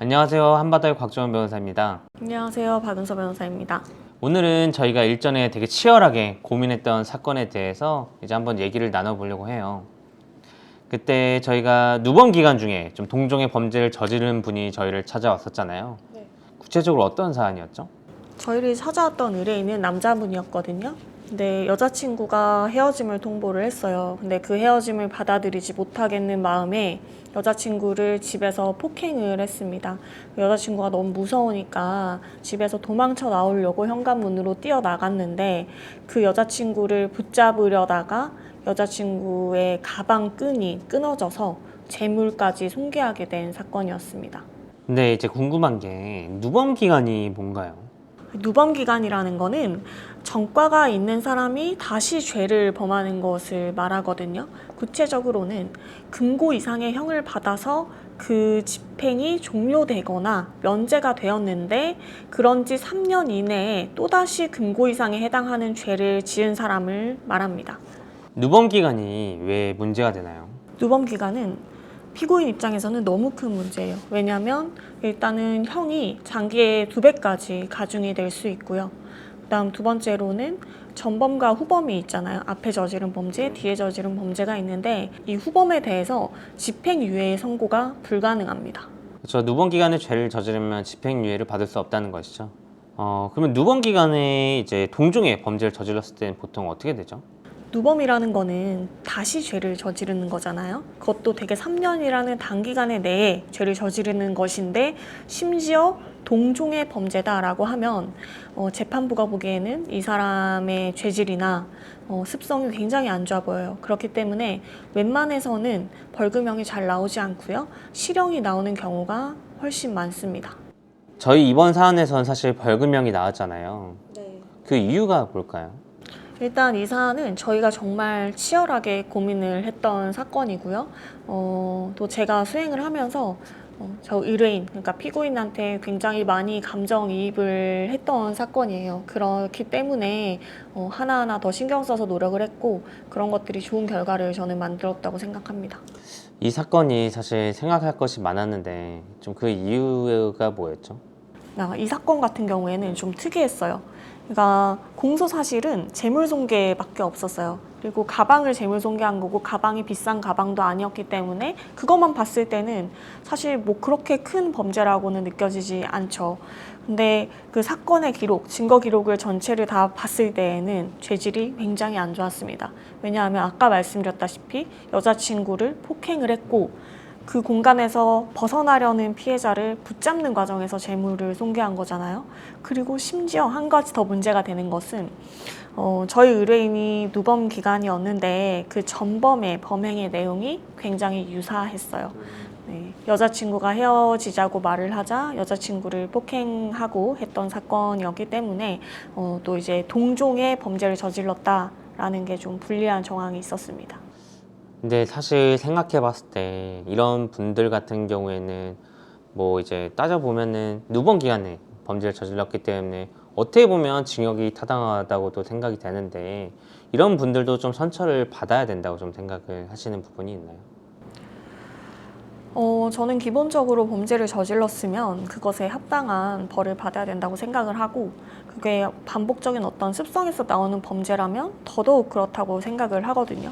안녕하세요. 한바다의 곽정원 변호사입니다. 안녕하세요. 박은서 변호사입니다. 오늘은 저희가 일전에 되게 치열하게 고민했던 사건에 대해서 이제 한번 얘기를 나눠보려고 해요. 그때 저희가 누범 기간 중에 좀 동종의 범죄를 저지른 분이 저희를 찾아왔었잖아요. 네. 구체적으로 어떤 사안이었죠? 저희를 찾아왔던 의뢰인은 남자분이었거든요. 근데 여자친구가 헤어짐을 통보를 했어요. 근데 그 헤어짐을 받아들이지 못하겠는 마음에 여자친구를 집에서 폭행을 했습니다. 여자친구가 너무 무서우니까 집에서 도망쳐 나오려고 현관문으로 뛰어나갔는데 그 여자친구를 붙잡으려다가 여자친구의 가방 끈이 끊어져서 재물까지 손괴하게 된 사건이었습니다. 근데 이제 궁금한 게 누범 기간이 뭔가요? 누범 기간이라는 거는 전과가 있는 사람이 다시 죄를 범하는 것을 말하거든요. 구체적으로는 금고 이상의 형을 받아서 그 집행이 종료되거나 면제가 되었는데 그런 지 3년 이내에 또다시 금고 이상에 해당하는 죄를 지은 사람을 말합니다. 누범 기간이 왜 문제가 되나요? 누범 기간은 피고인 입장에서는 너무 큰 문제예요. 왜냐하면 일단은 형이 장기의 2배까지 가중이 될 수 있고요. 그다음 두 번째로는 전범과 후범이 있잖아요. 앞에 저지른 범죄, 뒤에 저지른 범죄가 있는데 이 후범에 대해서 집행유예의 선고가 불가능합니다. 그렇죠. 누범 기간에 죄를 저지르면 집행유예를 받을 수 없다는 것이죠. 그러면 누범 기간에 이제 동종의 범죄를 저질렀을 때는 보통 어떻게 되죠? 누범이라는 거는 다시 죄를 저지르는 거잖아요. 그것도 되게 3년이라는 단기간에 내에 죄를 저지르는 것인데 심지어 동종의 범죄다라고 하면 재판부가 보기에는 이 사람의 죄질이나 습성이 굉장히 안 좋아 보여요. 그렇기 때문에 웬만해서는 벌금형이 잘 나오지 않고요. 실형이 나오는 경우가 훨씬 많습니다. 저희 이번 사안에서는 사실 벌금형이 나왔잖아요. 네. 그 이유가 뭘까요? 일단 이 사안은 저희가 정말 치열하게 고민을 했던 사건이고요. 또 제가 수행을 하면서 저 의뢰인, 그러니까 피고인한테 굉장히 많이 감정이입을 했던 사건이에요. 그렇기 때문에 하나하나 더 신경 써서 노력을 했고 그런 것들이 좋은 결과를 저는 만들었다고 생각합니다. 이 사건이 사실 생각할 것이 많았는데 좀 그 이유가 뭐였죠? 이 사건 같은 경우에는 좀 특이했어요. 그러니까 공소 사실은 재물손괴밖에 없었어요. 그리고 가방을 재물손괴한 거고 가방이 비싼 가방도 아니었기 때문에 그것만 봤을 때는 사실 뭐 그렇게 큰 범죄라고는 느껴지지 않죠. 근데 그 사건의 기록, 증거 기록을 전체를 다 봤을 때에는 죄질이 굉장히 안 좋았습니다. 왜냐하면 아까 말씀드렸다시피 여자친구를 폭행을 했고 그 공간에서 벗어나려는 피해자를 붙잡는 과정에서 재물을 손괴한 거잖아요. 그리고 심지어 한 가지 더 문제가 되는 것은 저희 의뢰인이 누범 기간이었는데 그 전범의 범행의 내용이 굉장히 유사했어요. 네, 여자친구가 헤어지자고 말을 하자 여자친구를 폭행하고 했던 사건이었기 때문에 또 이제 동종의 범죄를 저질렀다라는 게 좀 불리한 정황이 있었습니다. 근데 사실 생각해 봤을 때 이런 분들 같은 경우에는 뭐 이제 따져보면은 누범 기간에 범죄를 저질렀기 때문에 어떻게 보면 징역이 타당하다고도 생각이 되는데 이런 분들도 좀 선처를 받아야 된다고 좀 생각을 하시는 부분이 있나요? 저는 기본적으로 범죄를 저질렀으면 그것에 합당한 벌을 받아야 된다고 생각을 하고 그게 반복적인 어떤 습성에서 나오는 범죄라면 더더욱 그렇다고 생각을 하거든요.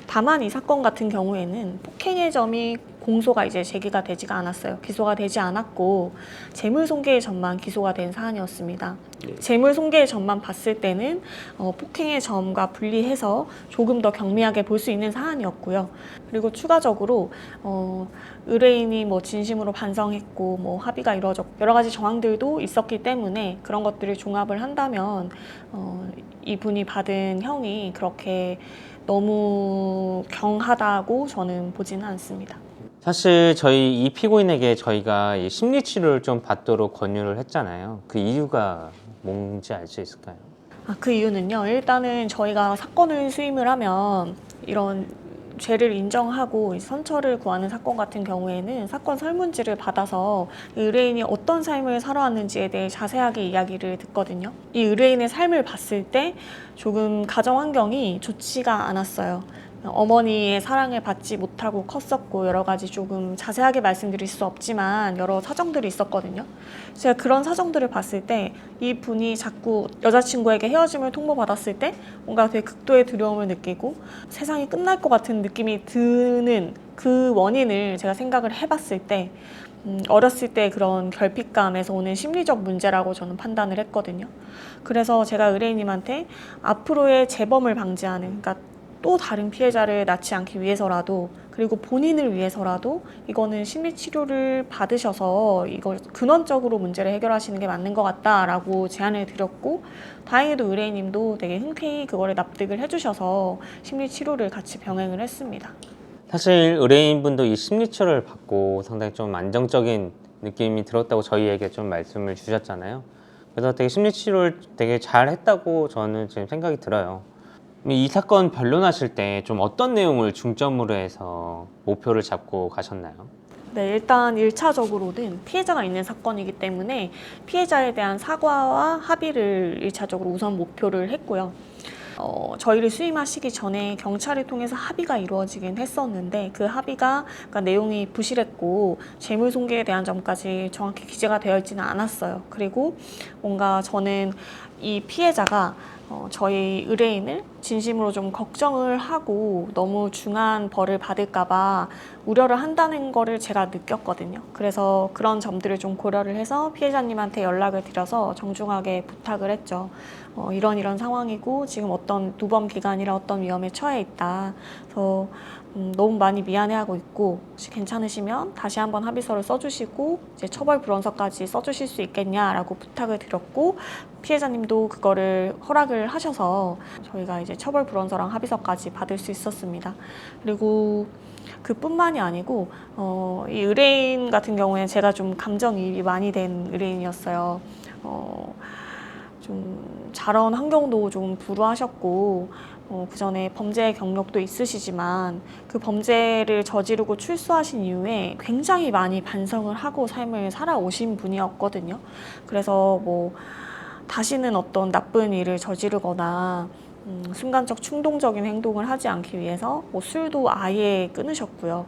다만 이 사건 같은 경우에는 폭행의 점이 공소가 이제 제기가 되지가 않았어요. 기소가 되지 않았고 재물손괴의 점만 기소가 된 사안이었습니다. 재물손괴의 점만 봤을 때는 폭행의 점과 분리해서 조금 더 경미하게 볼 수 있는 사안이었고요. 그리고 추가적으로 의뢰인이 뭐 진심으로 반성했고 뭐 합의가 이루어졌고 여러 가지 정황들도 있었기 때문에 그런 것들을 종합을 한다면 이분이 받은 형이 그렇게 너무 경하다고 저는 보지는 않습니다. 사실 저희 이 피고인에게 저희가 이 심리치료를 좀 받도록 권유를 했잖아요. 그 이유가 뭔지 알 수 있을까요? 그 이유는요. 일단은 저희가 사건을 수임을 하면 이런 죄를 인정하고 선처를 구하는 사건 같은 경우에는 사건 설문지를 받아서 의뢰인이 어떤 삶을 살아왔는지에 대해 자세하게 이야기를 듣거든요. 이 의뢰인의 삶을 봤을 때 조금 가정 환경이 좋지가 않았어요. 어머니의 사랑을 받지 못하고 컸었고 여러 가지 조금 자세하게 말씀드릴 수 없지만 여러 사정들이 있었거든요. 제가 그런 사정들을 봤을 때 이 분이 자꾸 여자친구에게 헤어짐을 통보받았을 때 뭔가 되게 극도의 두려움을 느끼고 세상이 끝날 것 같은 느낌이 드는 그 원인을 제가 생각을 해봤을 때 어렸을 때 그런 결핍감에서 오는 심리적 문제라고 저는 판단을 했거든요. 그래서 제가 의뢰인님한테 앞으로의 재범을 방지하는, 그러니까 또 다른 피해자를 낳지 않기 위해서라도, 그리고 본인을 위해서라도 이거는 심리 치료를 받으셔서 이걸 근원적으로 문제를 해결하시는 게 맞는 것 같다라고 제안을 드렸고, 다행히도 의뢰인님도 되게 흔쾌히 그거를 납득을 해주셔서 심리 치료를 같이 병행을 했습니다. 사실 의뢰인분도 이 심리치료를 받고 상당히 좀 안정적인 느낌이 들었다고 저희에게 좀 말씀을 주셨잖아요. 그래서 되게 심리치료를 되게 잘 했다고 저는 지금 생각이 들어요. 이 사건 변론하실 때 좀 어떤 내용을 중점으로 해서 목표를 잡고 가셨나요? 네, 일단 1차적으로는 피해자가 있는 사건이기 때문에 피해자에 대한 사과와 합의를 1차적으로 우선 목표를 했고요. 저희를 수임하시기 전에 경찰을 통해서 합의가 이루어지긴 했었는데 그 합의가 그러니까 내용이 부실했고 재물손괴에 대한 점까지 정확히 기재가 되어 있지는 않았어요. 그리고 뭔가 저는 이 피해자가 저희 의뢰인을 진심으로 좀 걱정을 하고 너무 중한 벌을 받을까봐 우려를 한다는 거를 제가 느꼈거든요. 그래서 그런 점들을 좀 고려를 해서 피해자님한테 연락을 드려서 정중하게 부탁을 했죠. 이런 상황이고 지금 어떤 누범 기간이라 어떤 위험에 처해 있다. 그래서 너무 많이 미안해하고 있고 혹시 괜찮으시면 다시 한번 합의서를 써주시고 이제 처벌 불원서까지 써주실 수 있겠냐라고 부탁을 드렸고 피해자님도 그거를 허락을 하셔서 저희가 이제 처벌 불원서랑 합의서까지 받을 수 있었습니다. 그리고 그뿐만이 아니고 이 의뢰인 같은 경우에 제가 좀 감정이입이 많이 된 의뢰인이었어요. 좀 자라온 환경도 좀 불우하셨고 그 전에 범죄 경력도 있으시지만 그 범죄를 저지르고 출소하신 이후에 굉장히 많이 반성을 하고 삶을 살아오신 분이었거든요. 그래서 뭐 다시는 어떤 나쁜 일을 저지르거나 순간적 충동적인 행동을 하지 않기 위해서 뭐 술도 아예 끊으셨고요.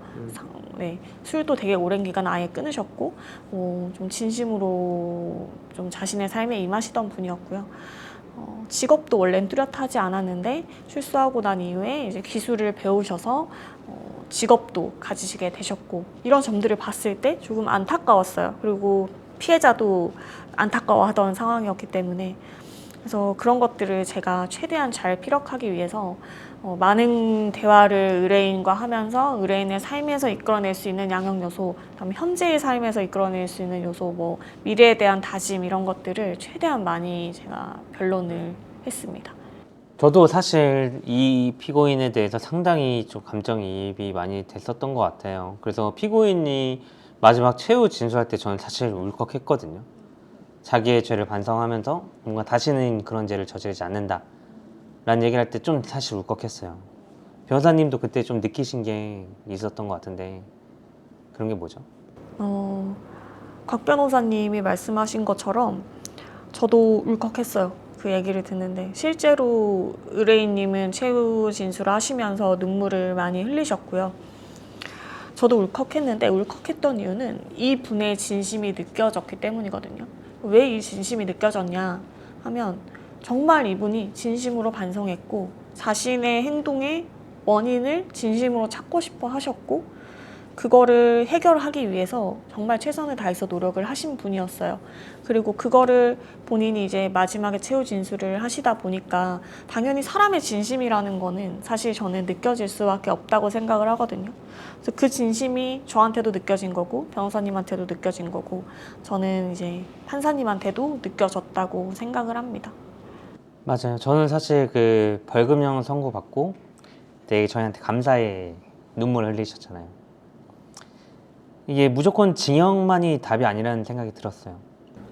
네, 술도 되게 오랜 기간 아예 끊으셨고 좀 진심으로 좀 자신의 삶에 임하시던 분이었고요. 직업도 원래는 뚜렷하지 않았는데 출소하고 난 이후에 이제 기술을 배우셔서 직업도 가지시게 되셨고 이런 점들을 봤을 때 조금 안타까웠어요. 그리고 피해자도 안타까워하던 상황이었기 때문에 그래서 그런 것들을 제가 최대한 잘 피력하기 위해서 많은 대화를 의뢰인과 하면서 의뢰인의 삶에서 이끌어낼 수 있는 양형 요소, 그다음에 현재의 삶에서 이끌어낼 수 있는 요소, 뭐 미래에 대한 다짐 이런 것들을 최대한 많이 제가 변론을 했습니다. 저도 사실 이 피고인에 대해서 상당히 좀 감정이입이 많이 됐었던 것 같아요. 그래서 피고인이 마지막 최후 진술할 때 저는 사실 울컥했거든요. 자기의 죄를 반성하면서 뭔가 다시는 그런 죄를 저지르지 않는다 라는 얘기를 할 때 좀 사실 울컥했어요. 변호사님도 그때 좀 느끼신 게 있었던 것 같은데 그런 게 뭐죠? 곽 변호사님이 말씀하신 것처럼 저도 울컥했어요. 그 얘기를 듣는데 실제로 의뢰인님은 최후 진술을 하시면서 눈물을 많이 흘리셨고요. 저도 울컥했는데 울컥했던 이유는 이 분의 진심이 느껴졌기 때문이거든요. 왜 이 진심이 느껴졌냐 하면 정말 이분이 진심으로 반성했고 자신의 행동의 원인을 진심으로 찾고 싶어 하셨고 그거를 해결하기 위해서 정말 최선을 다해서 노력을 하신 분이었어요. 그리고 그거를 본인이 이제 마지막에 최후 진술을 하시다 보니까 당연히 사람의 진심이라는 거는 사실 저는 느껴질 수밖에 없다고 생각을 하거든요. 그래서 그 진심이 저한테도 느껴진 거고 변호사님한테도 느껴진 거고 저는 이제 판사님한테도 느껴졌다고 생각을 합니다. 맞아요. 저는 사실 그 벌금형 선고받고 되게 저희한테 감사의 눈물 흘리셨잖아요. 이게 무조건 징역만이 답이 아니라는 생각이 들었어요.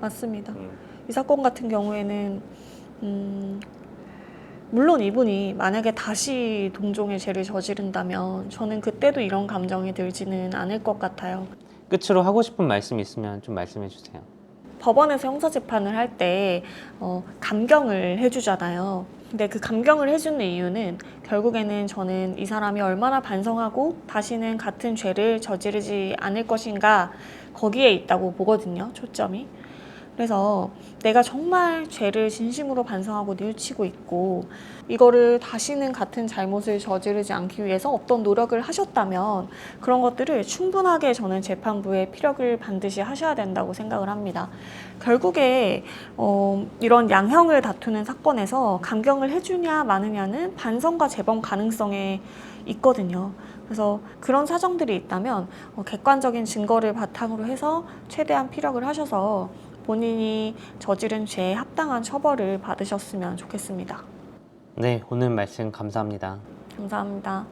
맞습니다. 이 사건 같은 경우에는 물론 이분이 만약에 다시 동종의 죄를 저지른다면 저는 그때도 이런 감정이 들지는 않을 것 같아요. 끝으로 하고 싶은 말씀 있으면 좀 말씀해 주세요. 법원에서 형사재판을 할 때 감경을 해주잖아요. 근데 그 감경을 해주는 이유는 결국에는 저는 이 사람이 얼마나 반성하고 다시는 같은 죄를 저지르지 않을 것인가 거기에 있다고 보거든요, 초점이. 그래서 내가 정말 죄를 진심으로 반성하고 뉘우치고 있고 이거를 다시는 같은 잘못을 저지르지 않기 위해서 어떤 노력을 하셨다면 그런 것들을 충분하게 저는 재판부에 피력을 반드시 하셔야 된다고 생각을 합니다. 결국에 이런 양형을 다투는 사건에서 감경을 해주냐 마느냐는 반성과 재범 가능성에 있거든요. 그래서 그런 사정들이 있다면 객관적인 증거를 바탕으로 해서 최대한 피력을 하셔서 본인이 저지른 죄에 합당한 처벌을 받으셨으면 좋겠습니다. 네, 오늘 말씀 감사합니다. 감사합니다.